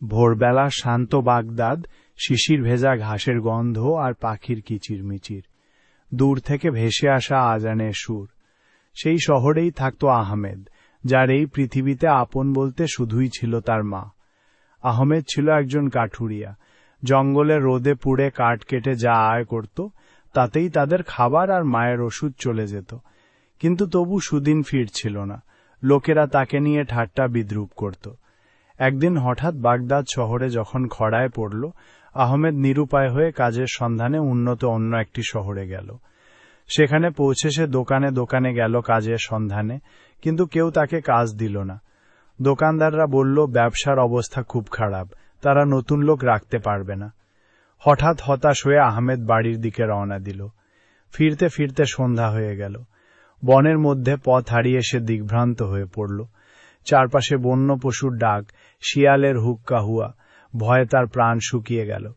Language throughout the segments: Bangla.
ভোরবেলা শান্ত বাগদাদ, শিশির ভেজা ঘাসের গন্ধ আর পাখির কিচিরমিচির, দূর থেকে ভেসে আসা আজানের সুর। সেই শহরেই থাকত আহমেদ, যার এই পৃথিবীতে আপন বলতে শুধুই ছিল তার মা। আহমেদ ছিল একজন কাঠুরিয়া। জঙ্গলে রোদে পুড়ে কাঠ কেটে যা আয় করত, তাতেই তাদের খাবার আর মায়ের ওষুধ চলে যেত। কিন্তু তবু সুদিন ফিরছিল না। লোকেরা তাকে নিয়ে ঠাট্টা বিদ্রূপ করত। একদিন হঠাৎ বাগদাদ শহরে যখন খরায় পড়ল, আহমেদ নিরুপায় হয়ে কাজের সন্ধানে উন্নত অন্য একটি শহরে গেল। সেখানে পৌঁছে সে দোকানে দোকানে গেল কাজের সন্ধানে, কিন্তু কেউ তাকে কাজ দিল না। দোকানদাররা বলল ব্যবসার অবস্থা খুব খারাপ, তারা নতুন লোক রাখতে পারবে না। হঠাৎ হতাশ হয়ে আহমেদ বাড়ির দিকে রওনা দিল। ফিরতে ফিরতে সন্ধ্যা হয়ে গেল। বনের মধ্যে পথ হারিয়ে সে দিগ্ভ্রান্ত হয়ে পড়ল। চারপাশে বন্য পশুর ডাক, শিয়ালের হুক্কা হুয়া, ভয়ে তার প্রাণ শুকিয়ে গেল।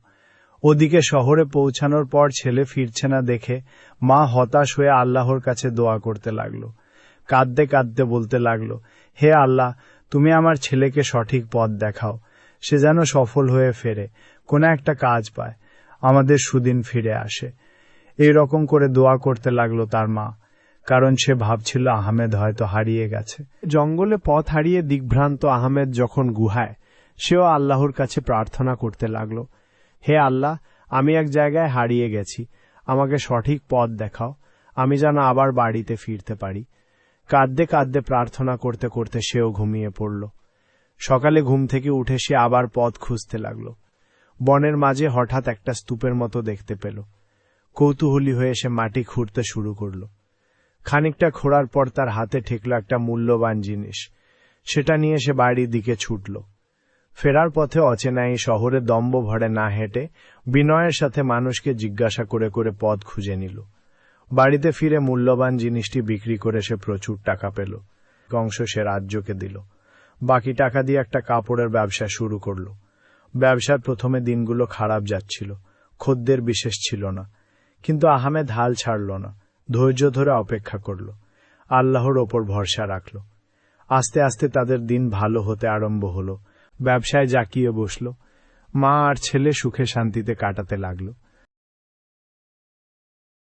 ওদিকে শহরে পৌঁছানোর পর ছেলে ফিরছে না দেখে মা হতাশ হয়ে আল্লাহর কাছে দোয়া করতে লাগল। কাঁদতে কাঁদতে বলতে লাগল, হে আল্লাহ, তুমি আমার ছেলেকে সঠিক পথ দেখাও, সে যেন সফল হয়ে ফেরে, কোনো একটা কাজ পায়, আমাদের সুদিন ফিরে আসে। এই রকম করে দোয়া করতে লাগলো তার মা, কারণ সে ভাবছিল আহমেদ হয়তো হারিয়ে গেছে। জঙ্গলে পথ হারিয়ে দিগ্ভ্রান্ত আহমেদ যখন গুহায়, সেও আল্লাহর কাছে প্রার্থনা করতে লাগল, হে আল্লাহ, আমি এক জায়গায় হারিয়ে গেছি, আমাকে সঠিক পথ দেখাও, আমি যেন আবার বাড়িতে ফিরতে পারি। কাঁদতে কাঁদতে প্রার্থনা করতে করতে সেও ঘুমিয়ে পড়ল। সকালে ঘুম থেকে উঠে সে আবার পথ খুঁজতে লাগল। বনের মাঝে হঠাৎ একটা স্তূপের মতো দেখতে পেল। কৌতূহলী হয়ে সে মাটি খুঁড়তে শুরু করল। খানিকটা খোঁড়ার পর তার হাতে ঠেকল একটা মূল্যবান জিনিস। সেটা নিয়ে সে বাড়ির দিকে ছুটল। ফেরার পথে অচেনাই শহরে দম্ভ ভরে না হেঁটে বিনয়ের সাথে মানুষকে জিজ্ঞাসা করে করে পথ খুঁজে নিল। বাড়িতে ফিরে মূল্যবান জিনিসটি বিক্রি করে সে প্রচুর টাকা পেল। অংশ সে রাজ্যকে দিল। বাকি টাকা দিয়ে একটা কাপড়ের ব্যবসা শুরু করল। ব্যবসার প্রথমে দিনগুলো খারাপ যাচ্ছিল, খদ্দের বিশেষ ছিল না, কিন্তু আহমেদ হাল ছাড়ল না, ধৈর্য ধরে অপেক্ষা করল, আল্লাহর ওপর ভরসা রাখল। আস্তে আস্তে তাদের দিন ভালো হতে আরম্ভ হল। ব্যবসায় জাঁকিয়ে বসল। মা আর ছেলে সুখে শান্তিতে কাটাতে লাগলো।